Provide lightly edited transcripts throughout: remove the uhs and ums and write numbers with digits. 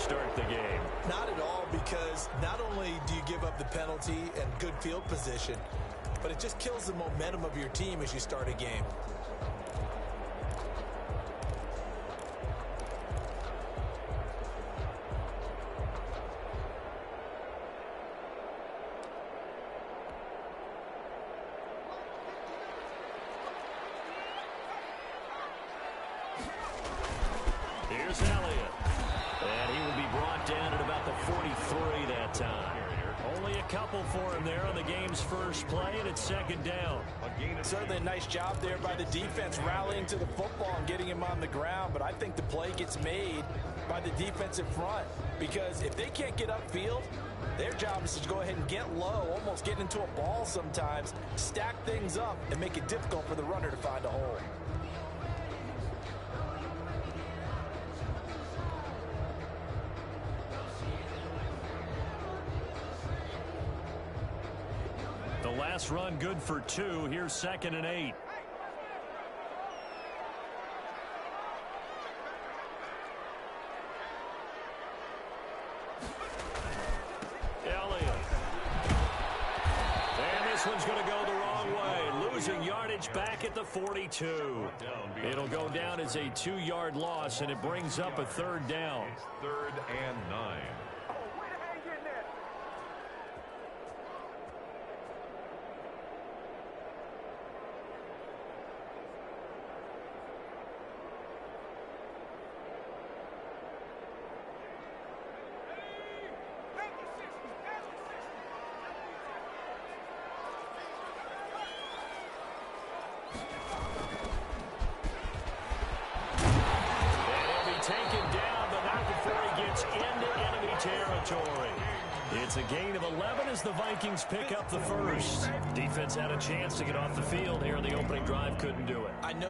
start the game? Not at all, because not only do you give up the penalty and good field position, but it just kills the momentum of your team as you start a game. Here's Elliott. And he will be brought down at about the 43 that time. Only a couple for him there on the game's first play, and it's second down. Certainly a nice job there by the defense rallying to the football and getting him on the ground, but I think the play gets made by the defensive front, because if they can't get upfield, their job is to go ahead and get low, almost get into a ball sometimes, stack things up, and make it difficult for the runner to find a hole. The last run good for 2. Here's 2nd and 8. Elliott. And this one's going to go the wrong way. Losing yardage back at the 42. It'll go down as a 2-yard loss, and it brings up a 3rd down. 3rd and 9. Taken down, but not before he gets into enemy territory. It's a gain of 11 as the Vikings pick up the first. Defense had a chance to get off the field here in the opening drive, couldn't do it. I know,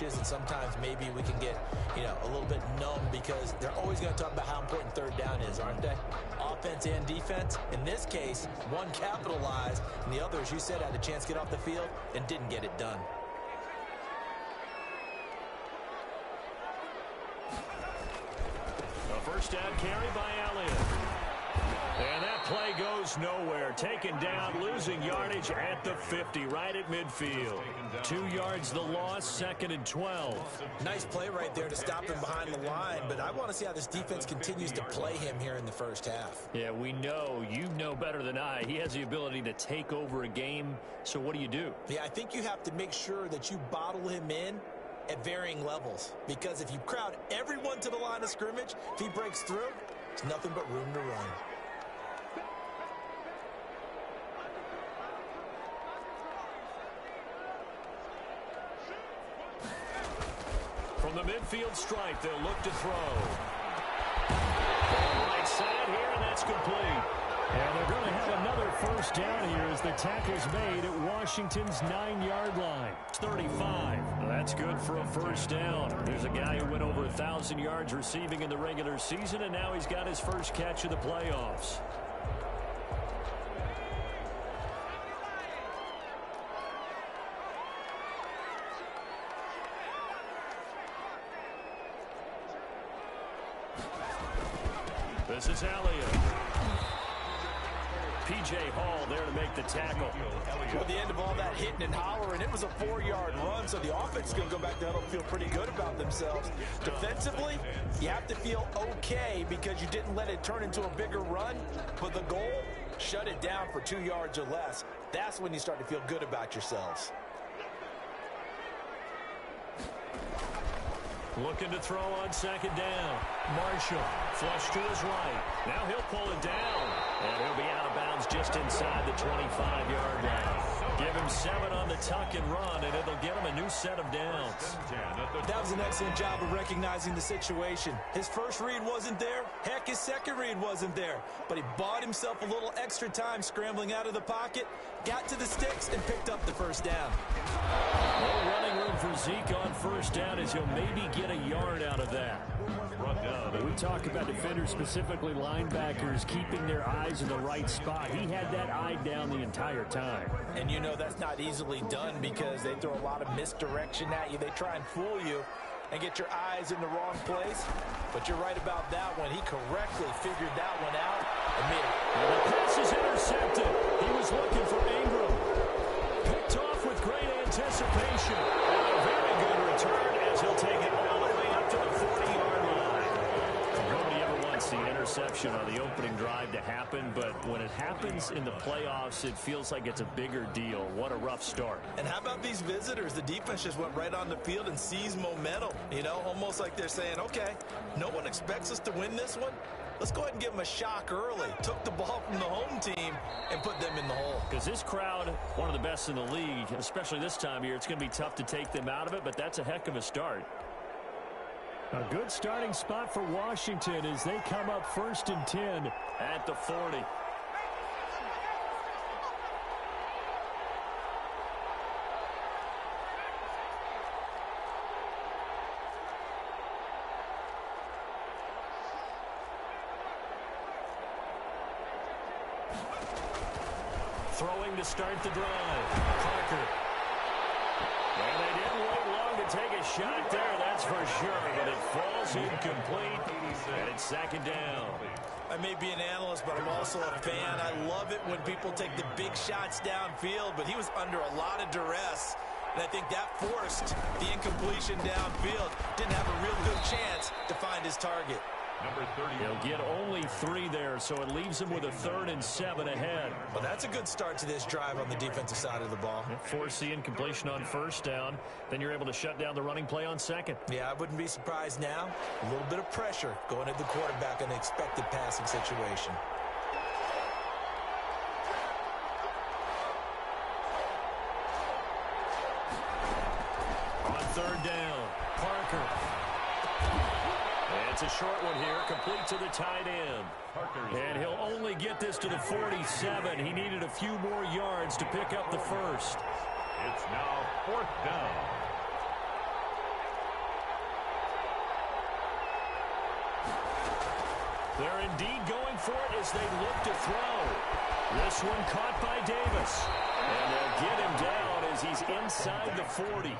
and sometimes maybe we can get, a little bit numb, because they're always going to talk about how important 3rd down is, aren't they? Offense and defense. In this case, one capitalized, and the other, as you said, had a chance to get off the field and didn't get it done. First down carry by Elliott. And that play goes nowhere. Taken down, losing yardage at the 50, right at midfield. 2 yards the loss, 2nd and 12. Nice play right there to stop him behind the line, but I want to see how this defense continues to play him here in the first half. Yeah, we know, you know better than I, he has the ability to take over a game, so what do you do? Yeah, I think you have to make sure that you bottle him in at varying levels, because if you crowd everyone to the line of scrimmage, if he breaks through, there's nothing but room to run. From the midfield stripe, they'll look to throw. Right side here, and that's complete. And they're going to have another first down here as the tackle's made at Washington's 9-yard line. It's 35. That's good for a first down. There's a guy who went over 1,000 yards receiving in the regular season, and now he's got his first catch of the playoffs. This is Elliott. P.J. Hall there to make the tackle. At the end of all that hitting and hollering, it was a 4-yard run, so the offense is going to go back there and feel pretty good about themselves. Defensively, you have to feel okay because you didn't let it turn into a bigger run, but the goal, shut it down for 2 yards or less. That's when you start to feel good about yourselves. Looking to throw on 2nd down. Marshall, flush to his right. Now he'll pull it down. And he'll be out of bounds just inside the 25-yard line. Give him 7 on the tuck and run, and it'll get him a new set of downs. That was an excellent job of recognizing the situation. His first read wasn't there. Heck, his second read wasn't there. But he bought himself a little extra time scrambling out of the pocket, got to the sticks, and picked up the first down. No running room for Zeke on first down as he'll maybe get a yard out of that. We talk about defenders, specifically linebackers, keeping their eyes in the right spot. He had that eye down the entire time. And that's not easily done because they throw a lot of misdirection at you. They try and fool you. and get your eyes in the wrong place. But you're right about that one. He correctly figured that one out and made it. And the pass is intercepted. He was looking for Ingram. Picked off with great anticipation. And a very good return as he'll take it all the way up to the 40-yard line. Nobody ever wants the interception on the opening drive to happen, but when it happens in the playoffs, it feels like it's a bigger deal. What a rough start. And how about these visitors? The defense just went right on the field and seized momentum. You know, almost like they're saying, okay, no one expects us to win this one. Let's go ahead and give them a shock early. Took the ball from the home team and put them in the hole. Because this crowd, one of the best in the league, especially this time of year, it's going to be tough to take them out of it, but that's a heck of a start. A good starting spot for Washington as they come up 1st and 10 at the 40. Throwing to start the drive. Parker. And they didn't wait long to take a shot there, that's for sure. But it falls incomplete, and it's 2nd down. I may be an analyst, but I'm also a fan. I love it when people take the big shots downfield, but he was under a lot of duress. And I think that forced the incompletion downfield. Didn't have a real good chance to find his target. Number 30. He'll get only 3 there, so it leaves him with a 3rd and 7 ahead. Well, that's a good start to this drive on the defensive side of the ball. Force the incompletion on 1st down. Then you're able to shut down the running play on 2nd. Yeah, I wouldn't be surprised now. A little bit of pressure going at the quarterback in an expected passing situation. On 3rd down, Parker. It's a short one here, complete to the tight end. And he'll only get this to the 47. He needed a few more yards to pick up the 1st. It's now 4th down. They're indeed going for it as they look to throw. This one caught by Davis. And they'll get him down as he's inside the 40.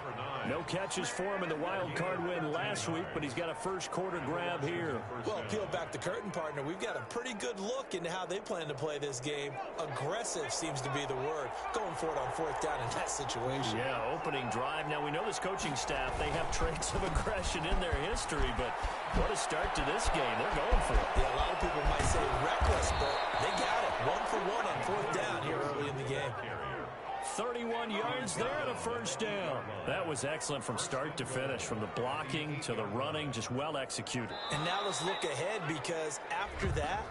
No catches for him in the wild card win last week, but he's got a first quarter grab here. Well, peel back the curtain, partner. We've got a pretty good look into how they plan to play this game. Aggressive seems to be the word. Going for it on 4th down in that situation. Yeah, opening drive. Now, we know this coaching staff, they have traits of aggression in their history, but what a start to this game. They're going for it. Yeah, a lot of people might say reckless, but they got it. 1 for 1 on 4th down here early in the game. 31 yards there and a first down. That was excellent from start to finish, from the blocking to the running, just well executed. And now let's look ahead, because after that,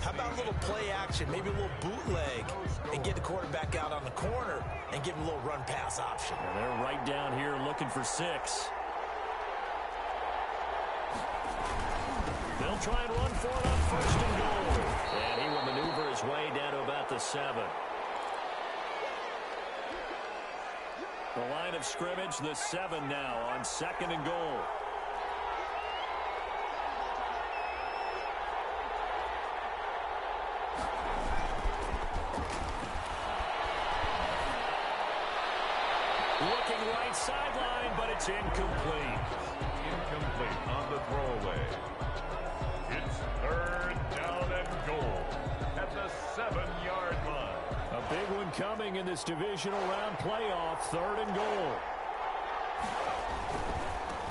how about a little play action, maybe a little bootleg, and get the quarterback out on the corner and give him a little run pass option. And they're right down here looking for 6. They'll try and run for it on 1st and goal. And he will maneuver his way down to about the 7. The line of scrimmage, the 7 now on 2nd and goal. Looking right sideline, but it's incomplete. Incomplete on the throwaway. It's 3rd down and goal at the 7-yard line. A big one coming in this divisional round playoff, 3rd and goal.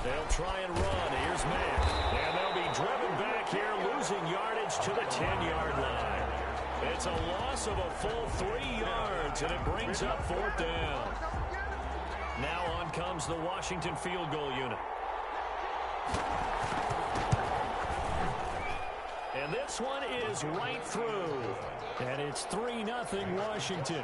They'll try and run. Here's Mack. And they'll be driven back here, losing yardage to the 10-yard line. It's a loss of a full 3 yards, and it brings up 4th down. Now on comes the Washington field goal unit. And this one is right through. And it's 3-0 Washington.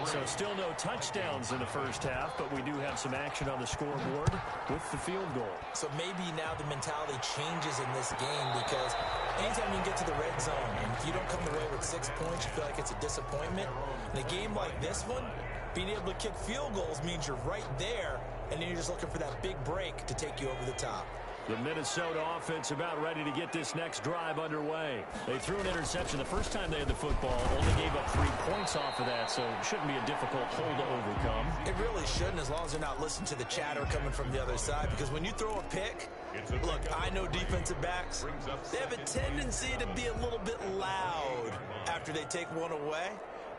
So still no touchdowns in the first half, but we do have some action on the scoreboard with the field goal. So maybe now the mentality changes in this game, because anytime you can get to the red zone, and if you don't come away with 6 points, you feel like it's a disappointment. In a game like this one, being able to kick field goals means you're right there, and then you're just looking for that big break to take you over the top. The Minnesota offense about ready to get this next drive underway. They threw an interception the first time they had the football, only gave up 3 points off of that, so it shouldn't be a difficult hole to overcome. It really shouldn't, as long as they're not listening to the chatter coming from the other side, because when you throw a pick, look, I know defensive backs, they have a tendency to be a little bit loud after they take one away.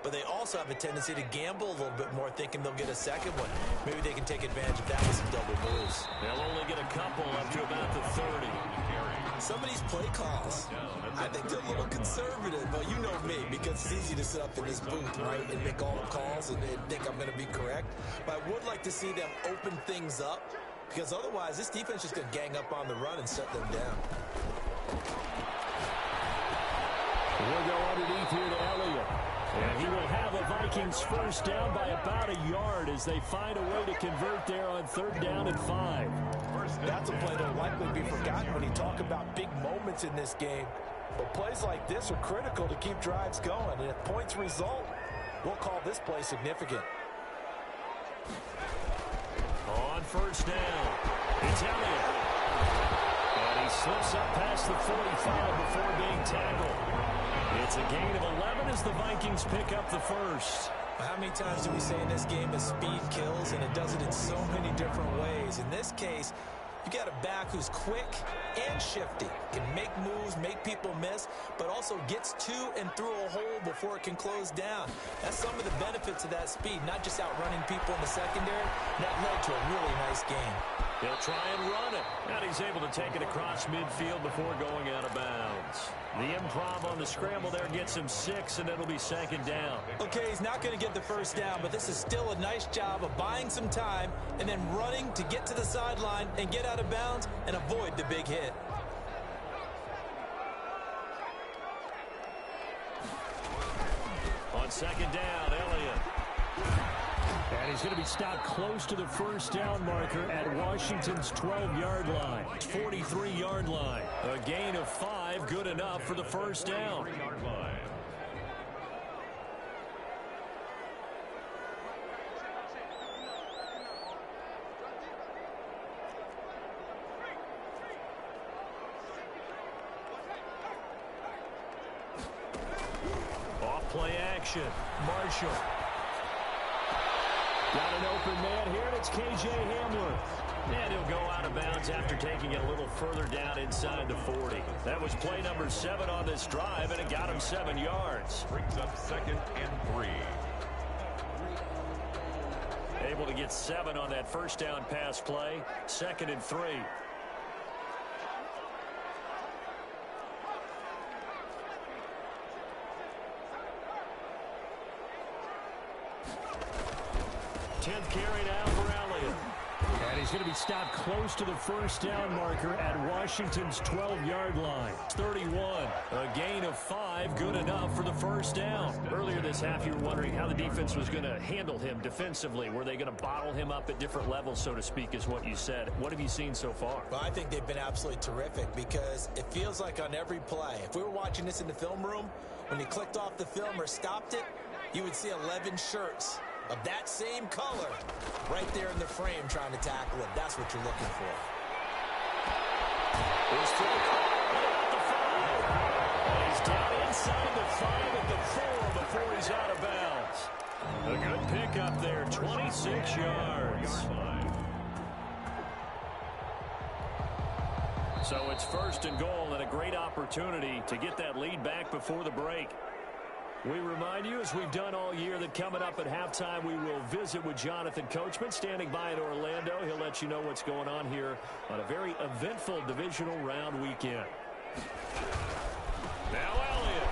But they also have a tendency to gamble a little bit more, thinking they'll get a second one. Maybe they can take advantage of that with some double moves. They'll only get a couple up to about the 30. Some of these play calls, I think they're a little conservative. But you know me, because it's easy to sit up in this booth, right, and make all the calls and think I'm going to be correct. But I would like to see them open things up, because otherwise this defense is going to gang up on the run and shut them down. We'll go underneath here to Elliott. And he will have a Vikings first down by about a yard as they find a way to convert there on 3rd down and 5. That's a play that'll likely be forgotten when you talk about big moments in this game. But plays like this are critical to keep drives going. And if points result, we'll call this play significant. On 1st down, it's Elliott. And he slips up past the 45 before being tackled. It's a gain of 11 as the Vikings pick up the first. How many times do we say in this game that speed kills, and it does it in so many different ways? In this case, you got a back who's quick and shifty, can make moves, make people miss, but also gets to and through a hole before it can close down. That's some of the benefits of that speed, not just outrunning people in the secondary. That led to a really nice game. He'll try and run it. And he's able to take it across midfield before going out of bounds. The improv on the scramble there gets him 6, and it'll be 2nd down. Okay, he's not going to get the first down, but this is still a nice job of buying some time and then running to get to the sideline and get out of bounds and avoid the big hit. On 2nd down, Elliott. And he's going to be stopped close to the first down marker at Washington's 12-yard line. 43-yard line. A gain of 5, good enough for the first down. Off play action. Marshall. Got an open man here, and it's K.J. Hamler. And he'll go out of bounds after taking it a little further down inside the 40. That was play number 7 on this drive, and it got him 7 yards. Brings up 2nd and 3. Able to get 7 on that first down pass play. 2nd and 3. Tenth carry now for Elliott. And he's going to be stopped close to the first down marker at Washington's 12-yard line. 31. A gain of 5, good enough for the first down. Earlier this half, you were wondering how the defense was going to handle him defensively. Were they going to bottle him up at different levels, so to speak, is what you said. What have you seen so far? Well, I think they've been absolutely terrific because it feels like on every play, if we were watching this in the film room, when you clicked off the film or stopped it, you would see 11 shirts of that same color right there in the frame trying to tackle him. That's what you're looking for. He's at the 5. He's down inside the 5 at the 4 before he's out of bounds. A good pickup there, 26 yards. So it's 1st and goal and a great opportunity to get that lead back before the break. We remind you, as we've done all year, that coming up at halftime, we will visit with Jonathan Coachman, standing by in Orlando. He'll let you know what's going on here on a very eventful divisional round weekend. Now Elliott.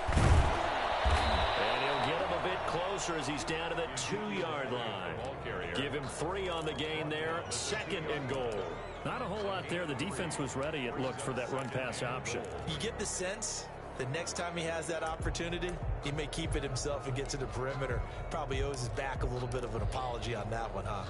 And he'll get him a bit closer as he's down to the 2-yard line. Give him 3 on the gain there. 2nd and goal. Not a whole lot there. The defense was ready, it looked, for that run-pass option. You get the sense the next time he has that opportunity, he may keep it himself and get to the perimeter. Probably owes his back a little bit of an apology on that one, huh?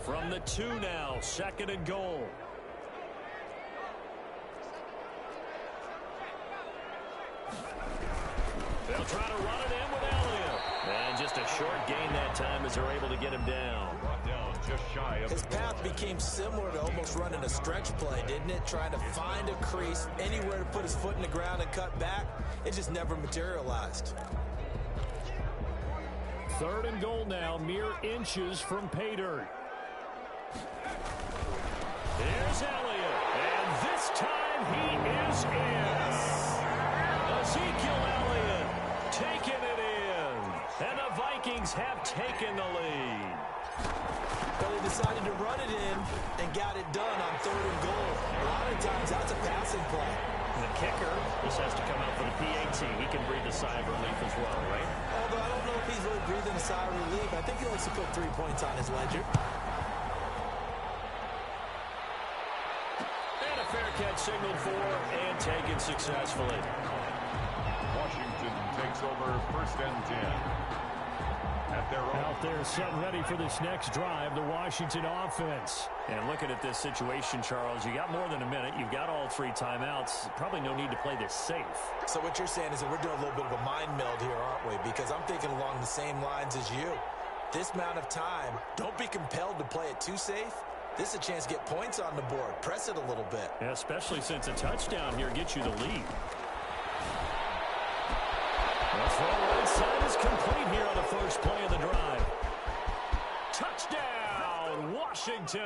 From the 2 now, 2nd and goal. They'll try to run it in with Elliott. And just a short gain that time as they're able to get him down. Brought down just shy of His path became similar to almost running a stretch play, didn't it? Trying to find a crease, anywhere to put his foot in the ground and cut back. It just never materialized. 3rd and goal now, mere inches from pay dirt. Here's Elliott, and this time he is in. Ezekiel Elliott taking it in, and the Vikings have taken the lead. But they decided to run it in and got it done on 3rd and goal. A lot of times that's a passing play. And the kicker, this has to come out for the PAT. He can breathe a sigh of relief as well, right? Although I don't know if he's really breathing a sigh of relief. I think he likes to put 3 points on his ledger. And a fair catch signaled for and taken successfully. Washington takes over 1st and 10. At their own. Out there setting ready for this next drive, the Washington offense. And looking at this situation, Charles, you got more than a minute. You've got all 3 timeouts. Probably no need to play this safe. So what you're saying is that we're doing a little bit of a mind meld here, aren't we? Because I'm thinking along the same lines as you. This amount of time, don't be compelled to play it too safe. This is a chance to get points on the board. Press it a little bit. Yeah, especially since a touchdown here gets you the lead. The throw right side is complete here on the first play of the drive. Touchdown, Washington.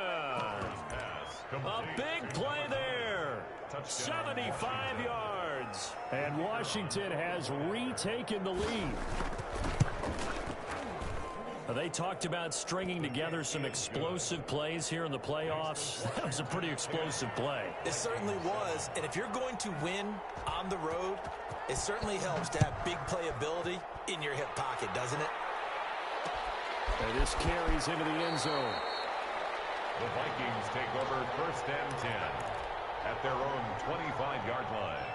A big play there. 75 yards. And Washington has retaken the lead. They talked about stringing together some explosive plays here in the playoffs. That was a pretty explosive play. It certainly was. And if you're going to win on the road, it certainly helps to have big playability in your hip pocket, doesn't it? And this carries into the end zone. The Vikings take over 1st and 10 at their own 25-yard line.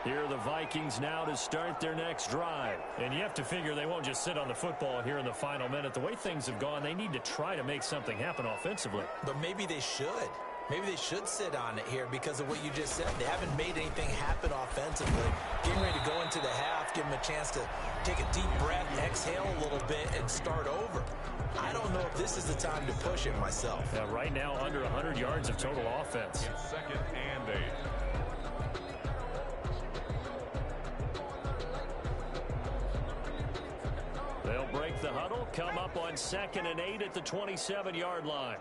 Here are the Vikings now to start their next drive. And you have to figure they won't just sit on the football here in the final minute. The way things have gone, they need to try to make something happen offensively. But maybe they should. Maybe they should sit on it here because of what you just said. They haven't made anything happen offensively. Getting ready to go into the half, give them a chance to take a deep breath, exhale a little bit, and start over. I don't know if this is the time to push it myself. Yeah, right now, under 100 yards of total offense. It's 2nd and 8. They'll break the huddle, come up on 2nd and 8 at the 27-yard line.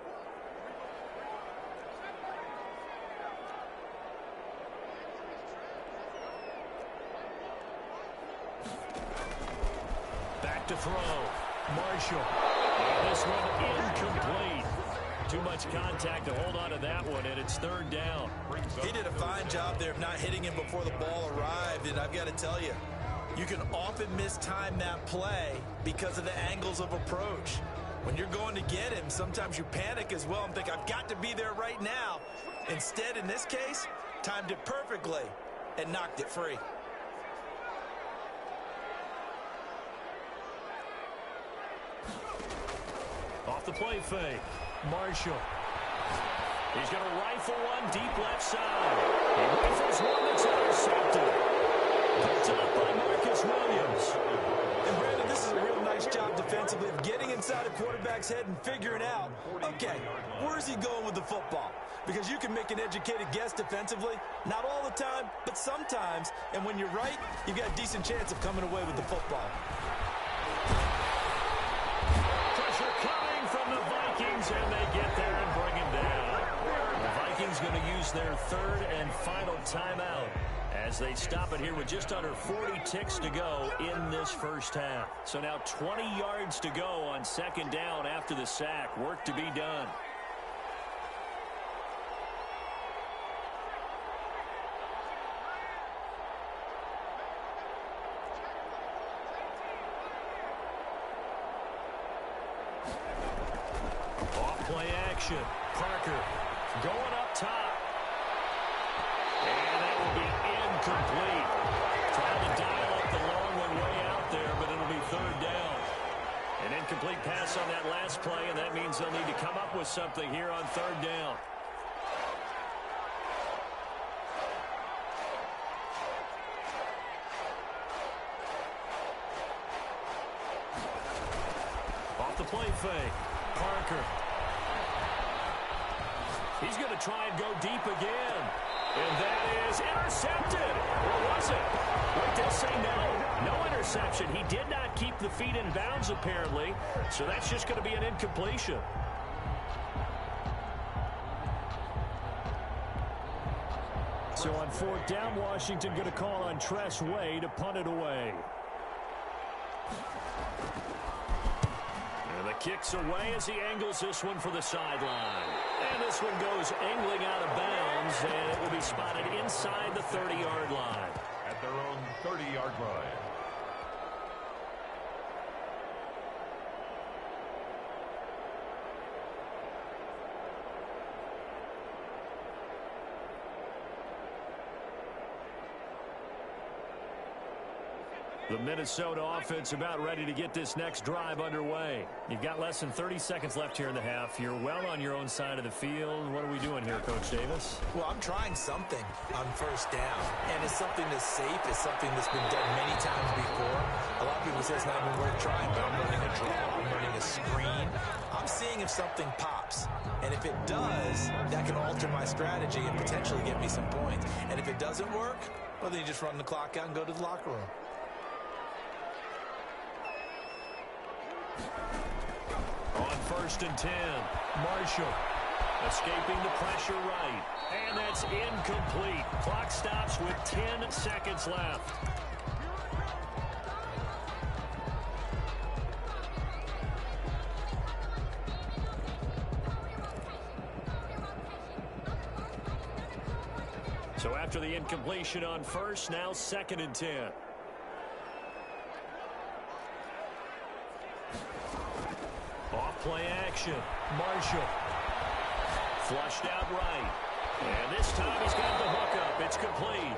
Back to throw. Marshall. And this one incomplete. Too much contact to hold on to that one, and it's 3rd down. He did a fine job there of not hitting him before the ball arrived, and I've got to tell you, you can often mistime that play because of the angles of approach. When you're going to get him, sometimes you panic as well and think, I've got to be there right now. Instead, in this case, timed it perfectly and knocked it free. Off the play fake. Marshall. He's going to rifle one deep left side. He rifles one that's intercepted. Picked up by Marcus Williams. And Brandon, this is a real nice job defensively of getting inside a quarterback's head and figuring out, okay, where's he going with the football? Because you can make an educated guess defensively, not all the time, but sometimes. And when you're right, you've got a decent chance of coming away with the football. Pressure coming from the Vikings, and they get there and bring him down. The Vikings going to use their 3rd and final timeout as they stop it here with just under 40 ticks to go in this first half. So now 20 yards to go on 2nd down after the sack. Work to be done. Off-play action. Parker going up top. And that will be incomplete. Trying to dial up the long one way out there, but it'll be 3rd down. An incomplete pass on that last play, and that means they'll need to come up with something here on 3rd down. play fake. Parker. He's going to try and go deep again. And that is intercepted. Or was it? Wait, did it say no? No interception. He did not keep the feet in bounds, apparently. So that's just going to be an incompletion. So on fourth down, Washington going to call on Tress Way to punt it away. And the kick's away as he angles this one for the sideline. And this one goes angling out of bounds, and it will be spotted inside the 30-yard line. At their own 30-yard line. The Minnesota offense about ready to get this next drive underway. You've got less than 30 seconds left here in the half. You're well on your own side of the field. What are we doing here, Coach Davis? Well, I'm trying something on first down, and it's something that's safe. It's something that's been done many times before. A lot of people say it's not even worth trying, but I'm running a draw. I'm running a screen. I'm seeing if something pops, and if it does, that can alter my strategy and potentially get me some points. And if it doesn't work, well, then you just run the clock out and go to the locker room. On first and 10, Marshall escaping the pressure right. And that's incomplete. Clock stops with 10 seconds left. So after the incompletion on first, now second and 10. Off-play action. Marshall. Flushed out right. And this time he's got the hookup. It's complete.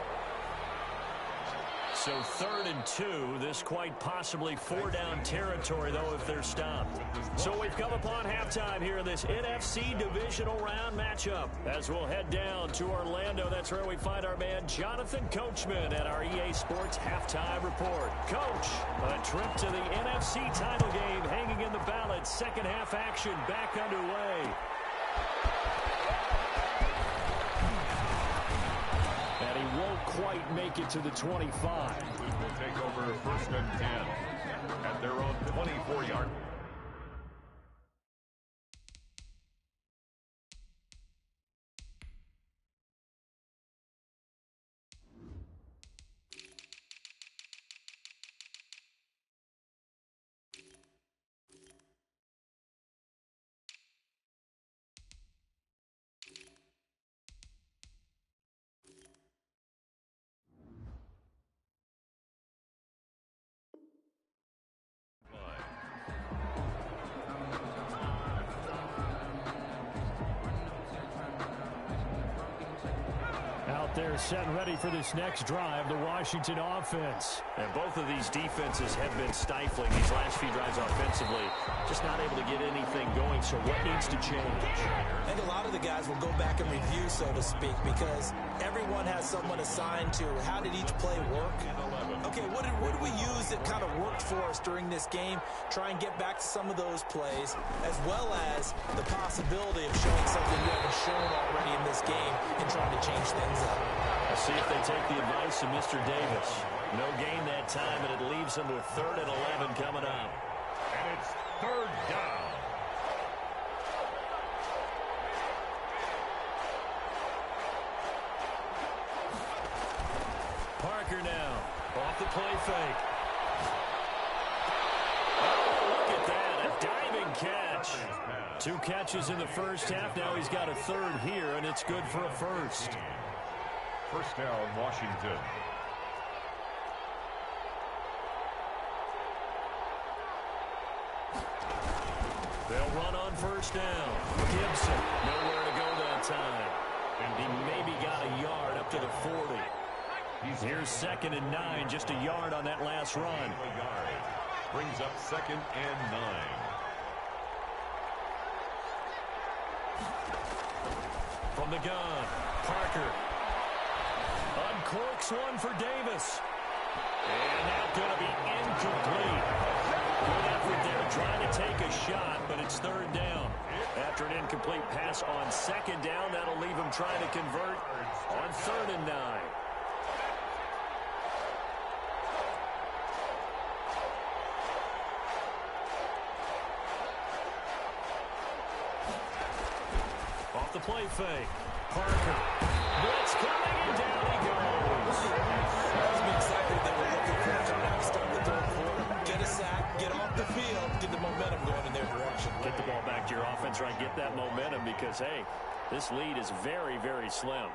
So third and 2. This quite possibly four-down territory, though, if they're stopped. So we've come upon halftime here in this NFC divisional round matchup. As we'll head down to Orlando, that's where we find our man Jonathan Coachman at our EA Sports Halftime Report. Coach, a trip to the NFC title game hanging in the balance. Second half action back underway. And he won't quite make it to the 25. Will take over first and 10 at their own 24-yard. They're set and ready for this next drive, the Washington offense. And both of these defenses have been stifling these last few drives offensively. Just not able to get anything going, so what needs to change? I think a lot of the guys will go back and review, so to speak, because everyone has someone assigned to how did each play work. Okay, what did we use that kind of worked for us during this game? Try and get back to some of those plays, as well as the possibility of showing something we haven't shown already in this game and trying to change things up. Let's see if they take the advice of Mr. Davis. No gain that time, and it leaves them with third and 11 coming up. And it's third down. Parker now. Off the play fake. Oh, look at that. A diving catch. 2 catches in the first half. Now he's got a third here, and it's good for a first. First down, Washington. They'll run on first down. Gibson, nowhere to go that time. And he maybe got a yard up to the 40. Here's second and 9, just a yard on that last run. Brings up second and 9. From the gun, Parker. Uncorks one for Davis. And that's going to be incomplete. Good effort there, trying to take a shot, but it's third down. After an incomplete pass on second down, that'll leave him trying to convert on 3rd and 9. Off the play fake. Parker. Blitz coming, and down he goes. That was me excited that we're looking for a comeback to start the third quarter. Get a sack, get off the field, get the momentum going in their direction. Get the ball back to your offense, right? Get that momentum because, hey, this lead is very, very slim.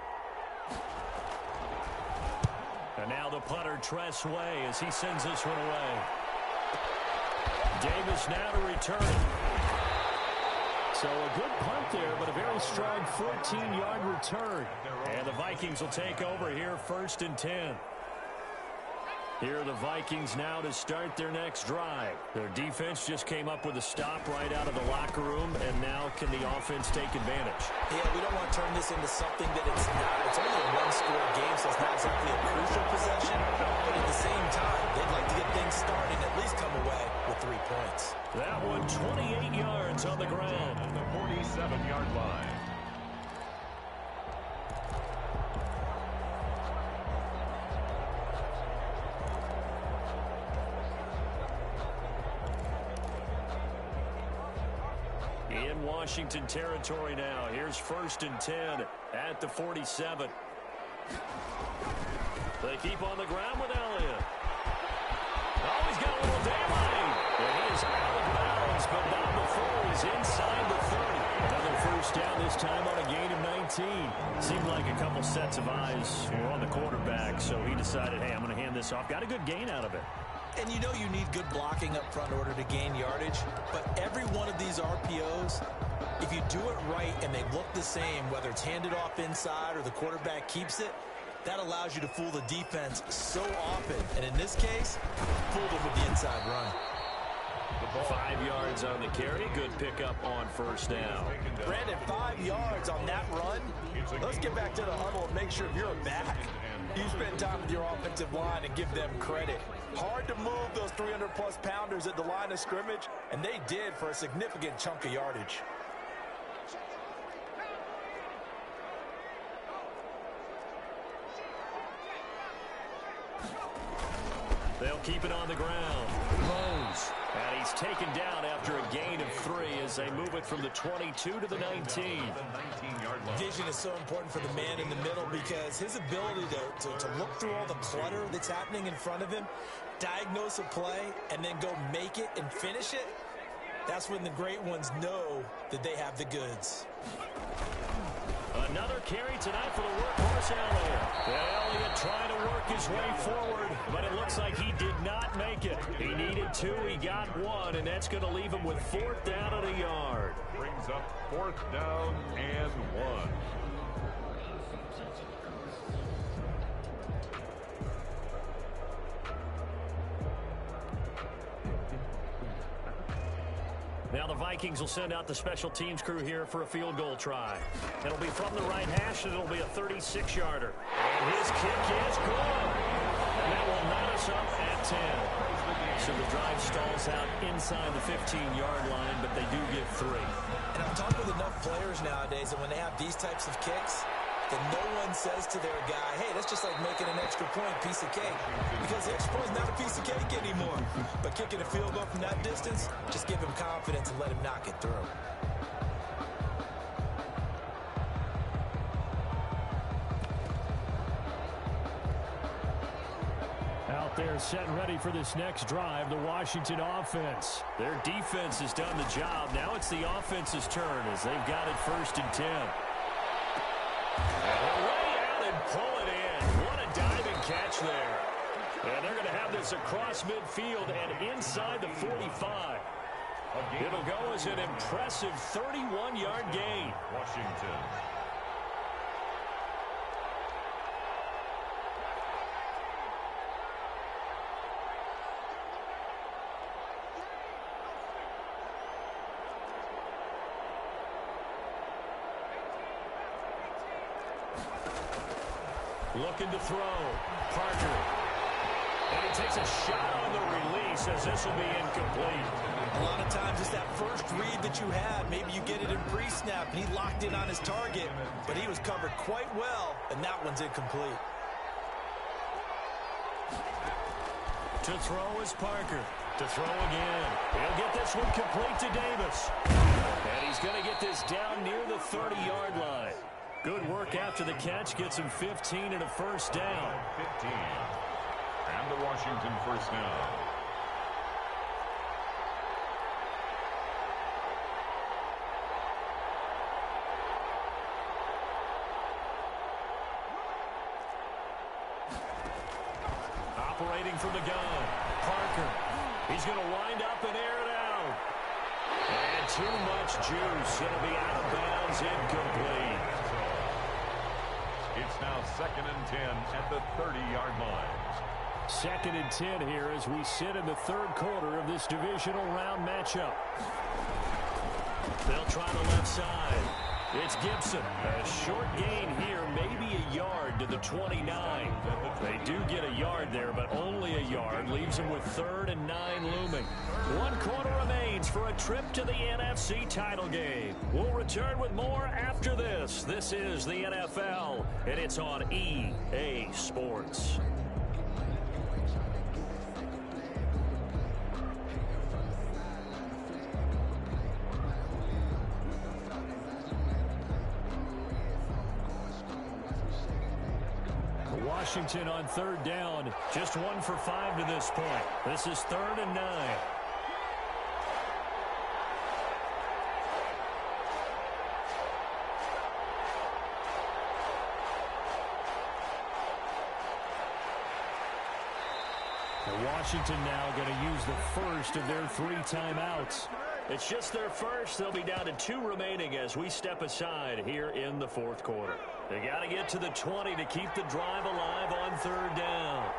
And now the punter, Tress Way, as he sends this one away. Davis now to return it. So a good punt there, but a very strong 14-yard return. And the Vikings will take over here, 1st and 10. Here are the Vikings now to start their next drive. Their defense just came up with a stop right out of the locker room, and now can the offense take advantage? Yeah, we don't want to turn this into something that it's not. It's only a one-score game, so it's not exactly a crucial possession. But at the same time, they'd like to get things started and at least come away with 3 points. That one, 28 yards on the ground. On the 47-yard line. In Washington territory now. Here's 1st and 10 at the 47. They keep on the ground with Elliott. Oh, he's got a little daylight. And he is out of bounds, but not before he's inside the 30. Another 1st down, this time on a gain of 19. Seemed like a couple sets of eyes were on the quarterback, so he decided, hey, I'm going to hand this off. Got a good gain out of it. And you know you need good blocking up front in order to gain yardage. But every one of these RPOs, if you do it right and they look the same, whether it's handed off inside or the quarterback keeps it, that allows you to fool the defense so often. And in this case, fooled them with the inside run. 5 yards on the carry. Good pickup on 1st down. Brandon, 5 yards on that run. Let's get back to the huddle and make sure you're back. You spend time with your offensive line and give them credit. Hard to move those 300-plus pounders at the line of scrimmage, and they did for a significant chunk of yardage. They'll keep it on the ground. Rose. And he's taken down after a gain of 3 as they move it from the 22 to the 19. Vision is so important for the man in the middle because his ability to look through all the clutter that's happening in front of him, diagnose a play, and then go make it and finish it, that's when the great ones know that they have the goods. Another carry tonight for the workhorse Elliott. Elliott trying to work his way forward, but it looks like he did not make it. He needed 2, he got 1, and that's going to leave him with 4th down and a yard. Brings up 4th down and 1. Now the Vikings will send out the special teams crew here for a field goal try. It'll be from the right hash, and it'll be a 36-yarder. And his kick is good. And that will knot us up at 10. So the drive stalls out inside the 15-yard line, but they do get 3. And I've talked with enough players nowadays that when they have these types of kicks, that no one says to their guy, hey, that's just like making an extra point piece of cake. Because the extra point is not a piece of cake anymore. But kicking a field goal from that distance, just give him confidence and let him knock it through. Out there set and ready for this next drive, the Washington offense. Their defense has done the job. Now it's the offense's turn as they've got it 1st and 10. Way out and pull it in. What a diving catch there. And they're going to have this across midfield and inside the 45. It'll go as an impressive 31-yard gain. Washington. Looking to throw. Parker. And he takes a shot on the release as this will be incomplete. A lot of times it's that first read that you have. Maybe you get it in pre-snap, and he locked in on his target, but he was covered quite well, and that one's incomplete. To throw is Parker. To throw again. He'll get this one complete to Davis. And he's going to get this down near the 30-yard line. Good work after the catch. Gets him 15 and a first down. 15. And the Washington first down. Operating from the gun. Parker. He's going to wind up and air it out. And too much juice. It'll be out of bounds, incomplete. It's now 2nd and 10 at the 30-yard line. 2nd and 10 here as we sit in the third quarter of this divisional round matchup. They'll try the left side. It's Gibson. A short gain here, maybe a yard to the 29. They do get a yard there, but only a yard. Leaves them with 3rd and 9 looming. 1 quarter remains for a trip to the NFC title game. We'll return with more after this. This is the NFL, and it's on EA Sports. Washington on 3rd down. Just 1 for 5 to this point. This is 3rd and 9. Washington now going to use the first of their 3 timeouts. It's just their first. They'll be down to 2 remaining as we step aside here in the 4th quarter. They got to get to the 20 to keep the drive alive on 3rd down.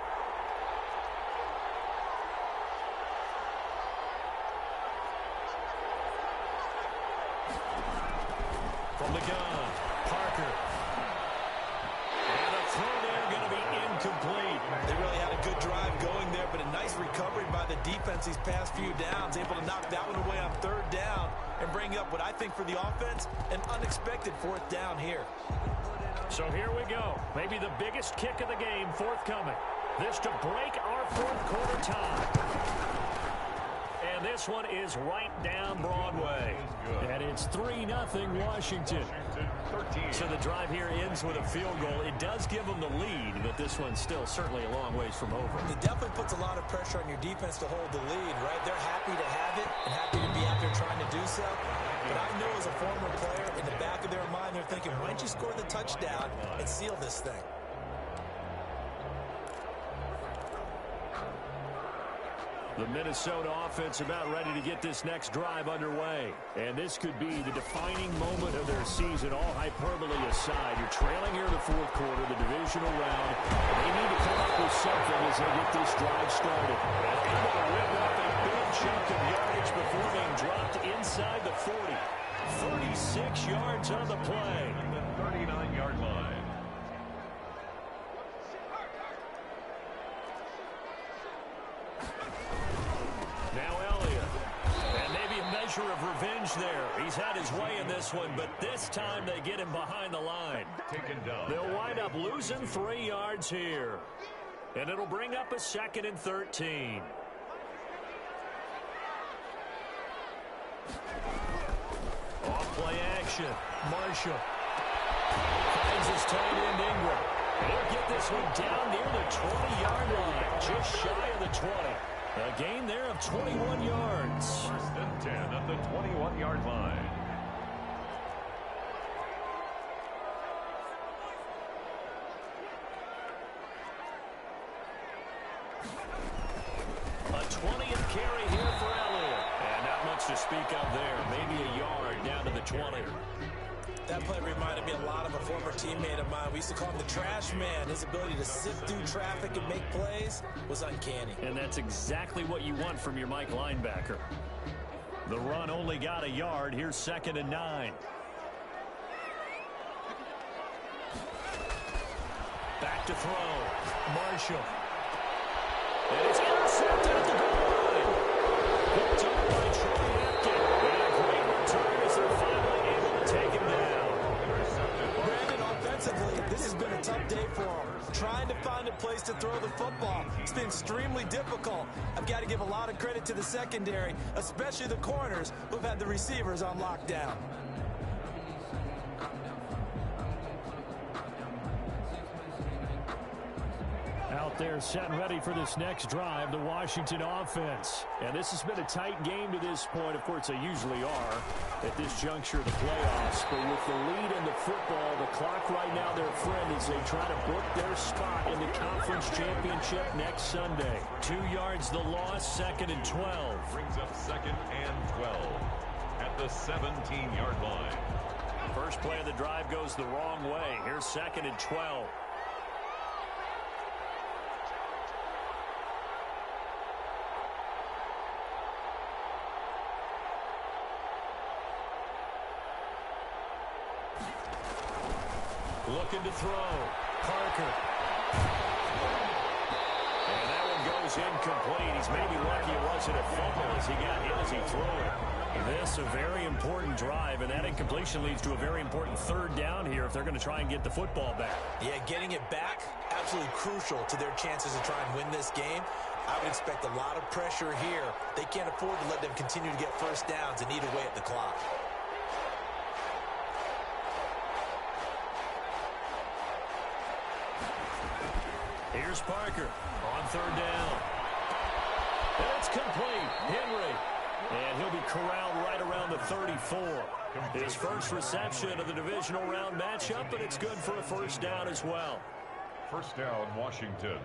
From the gun, Parker. And a throw there going to be incomplete. They really had a good drive going there, but a nice recovery by the defense these past few downs, able to knock that one away on 3rd down and bring up what I think for the offense, an unexpected 4th down here. So here we go. Maybe the biggest kick of the game forthcoming. This to break our 4th quarter tie. And this one is right down Broadway. And it's 3-0 Washington. So the drive here ends with a field goal. It does give them the lead, but this one's still certainly a long ways from over. It definitely puts a lot of pressure on your defense to hold the lead, right? They're happy to have it and happy to be out there trying to do so. But I know as a former player, in the back of their mind, they're thinking, why don't you score the touchdown and seal this thing? The Minnesota offense about ready to get this next drive underway. And this could be the defining moment of their season, all hyperbole aside. You're trailing here in the 4th quarter, the divisional round. They need to come up with something as they get this drive started. And able to rip up a big chunk of yardage before being dropped inside the 40. 36 yards on the play. The 39-yard line. Now Elliott. And maybe a measure of revenge there. He's had his way in this one, but this time they get him behind the line. Taken down. They'll wind up losing 3 yards here. And it'll bring up a 2nd and 13. Off-play action. Marshall. Finds his tight end Ingram. They'll get this one down near the 20-yard line. Just shy of the 20. A gain there of 21 yards. 1st and 10 at the 21-yard line. A 20th carry here for Elliott. And not much to speak of there. Maybe a yard down to the 20. That play reminded me a lot of a former teammate of mine. We used to call him the trash man. His ability to sift through traffic and make plays was uncanny. And that's exactly what you want from your Mike linebacker. The run only got a yard. Here's 2nd and 9. Back to throw. Marshall. And it's intercepted at the goal line. Picked up by Troy Apken. And a great return as they're finally able to take him down. Brandon, offensively, this has been a tough day for him. Trying to find a place to throw the football. It's been extremely difficult. I've got to give a lot of credit to the secondary, especially the corners who've had the receivers on lockdown. Out there set and ready for this next drive, the Washington offense. And this has been a tight game to this point. Of course, they usually are at this juncture of the playoffs. But with the lead in the football, the clock right now their friend as they try to book their spot in the conference championship next Sunday. 2 yards the loss, 2nd and 12. Brings up 2nd and 12 at the 17-yard line. First play of the drive goes the wrong way. Here's 2nd and 12. Looking to throw. Parker. And that one goes incomplete. He's maybe lucky it wasn't a fumble as he got hit as he threw it. This a very important drive, and that incompletion leads to a very important 3rd down here if they're going to try and get the football back. Yeah, getting it back, absolutely crucial to their chances to try and win this game. I would expect a lot of pressure here. They can't afford to let them continue to get first downs and eat away at the clock. Here's Parker on 3rd down. And it's complete. Henry. And he'll be corralled right around the 34. His first reception of the divisional round matchup, but it's good for a 1st down as well. 1st down, Washington.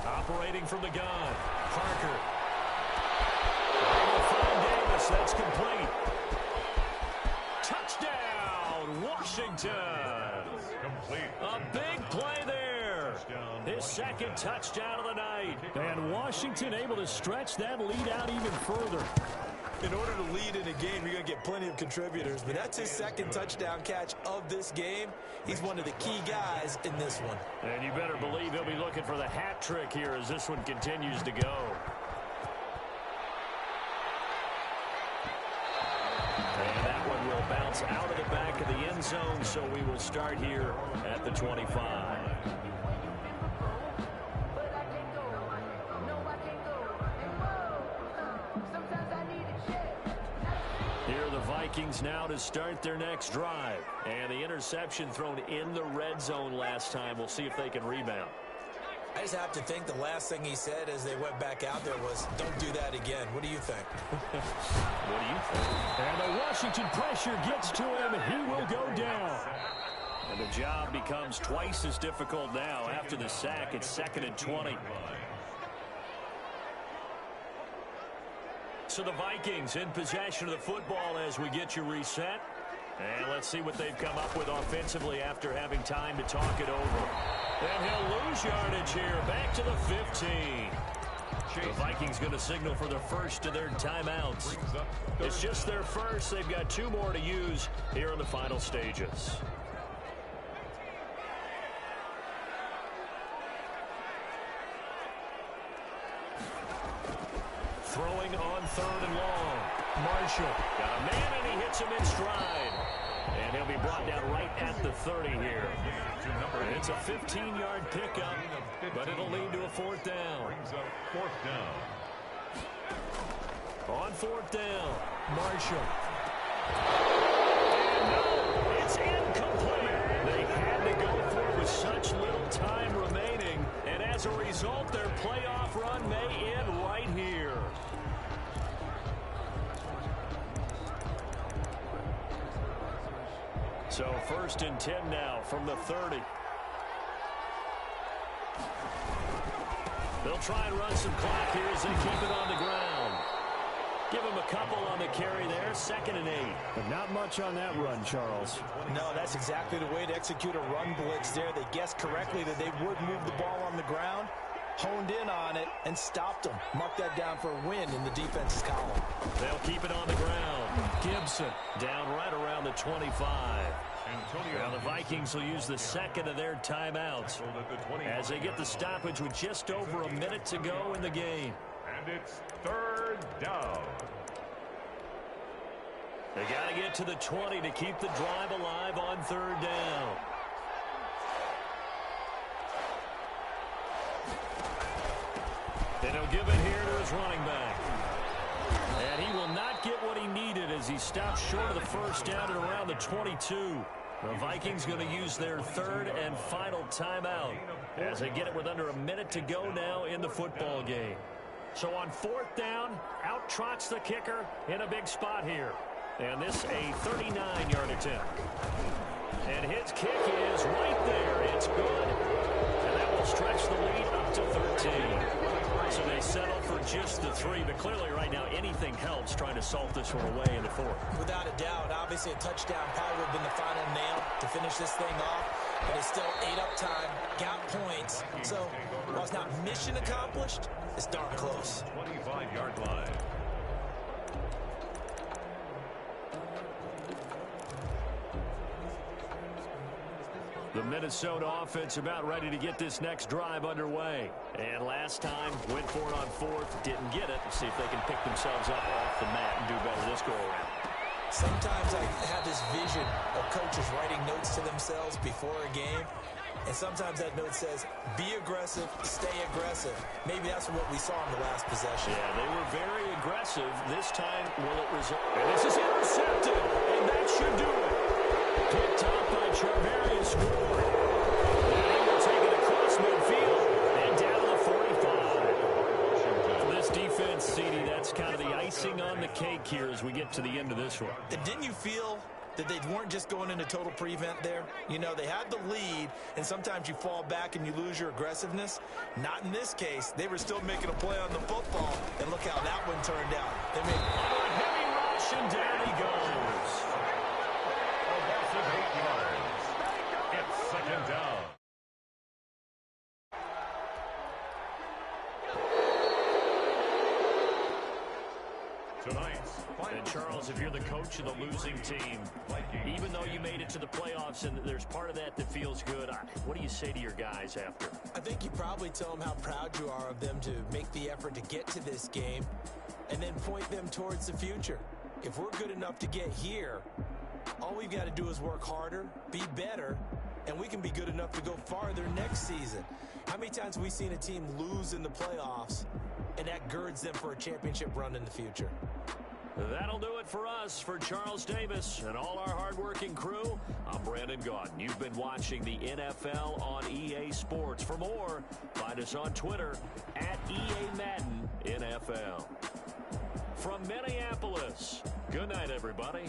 Operating from the gun, Parker. Davis, that's complete. Touchdown, Washington. Complete. A big play there. His 2nd touchdown of the night. And Washington able to stretch that lead out even further. In order to lead in a game, you're going to get plenty of contributors, but that's his 2nd touchdown catch of this game. He's one of the key guys in this one. And you better believe he'll be looking for the hat trick here as this one continues to go. And that one will bounce out of the back of the end zone, so we will start here at the 25. Here are the Vikings now to start their next drive. And the interception thrown in the red zone last time. We'll see if they can rebound. I just have to think the last thing he said as they went back out there was, don't do that again. What do you think? What do you think? And the Washington pressure gets to him. He will go down. And the job becomes twice as difficult now. After the sack, it's 2nd and 20. So the Vikings in possession of the football as we get you reset. And let's see what they've come up with offensively after having time to talk it over. And he'll lose yardage here. Back to the 15. The Vikings going to signal for the first of their timeouts. It's just their first. They've got 2 more to use here in the final stages. Throwing on 3rd and long. Marshall got a man, and he hits him in stride. And he'll be brought down right at the 30 here. And it's a 15-yard pickup, but it'll lead to a 4th down. Brings up 4th down. On 4th down, Marshall. And no, it's incomplete. They had to go for it with such little time remaining. And as a result, their playoff run may end right here. So 1st and 10 now from the 30. They'll try and run some clock here as they keep it on the ground. Give him a couple on the carry there, 2nd and 8. But not much on that run, Charles. No, that's exactly the way to execute a run blitz there. They guessed correctly that they would move the ball on the ground, honed in on it, and stopped them. Mark that down for a win in the defense's column. They'll keep it on the ground. Gibson down right around the 25. Now the Vikings will use the 2nd of their timeouts as they get the stoppage with just over a minute to go in the game. And it's 3rd down. They got to get to the 20 to keep the drive alive on 3rd down. And he'll give it here to his running back. And he will not get what he needed as he stops short of the 1st down at around the 22. The Vikings going to use their 3rd and final timeout as they get it with under a minute to go now in the football game. So on 4th down, out trots the kicker in a big spot here. And this a 39-yard attempt. And his kick is right there. It's good. And that will stretch the lead up to 13. So they settle for just the 3. But clearly right now anything helps trying to salt this one away in the 4th. Without a doubt, obviously a touchdown probably would have been the final nail to finish this thing off. But it's still 8 up time, got points. So while it's not mission accomplished, it's darn close. 25-yard line. The Minnesota offense about ready to get this next drive underway. And last time, went for it on 4th, didn't get it. See if they can pick themselves up off the mat and do better this go-around. Sometimes I have this vision of coaches writing notes to themselves before a game. And sometimes that note says, be aggressive, stay aggressive. Maybe that's what we saw in the last possession. Yeah, they were very aggressive. This time, will it result? And this is intercepted, and that should do it. Picked up by Charvarius Ward. And he will take it across midfield and down to the 45. For this defense, CD, that's kind of the icing on the cake here as we get to the end of this one. And didn't you feel that they weren't just going into total prevent there? You know, they had the lead, and sometimes you fall back and you lose your aggressiveness. Not in this case. They were still making a play on the football, and look how that one turned out. They made a heavy rush, and down he goes. Aggressive 8 yards. It's 2nd down. Tonight's and Charles, if you're the coach of the losing team, even though you made it to the playoffs and there's part of that that feels good, what do you say to your guys after? I think you probably tell them how proud you are of them to make the effort to get to this game and then point them towards the future. If we're good enough to get here, all we've got to do is work harder, be better, and we can be good enough to go farther next season. How many times have we seen a team lose in the playoffs, and that girds them for a championship run in the future? That'll do it for us. For Charles Davis and all our hardworking crew, I'm Brandon Gaudin. You've been watching the NFL on EA Sports. For more, find us on Twitter at EA Madden NFL. From Minneapolis, good night, everybody.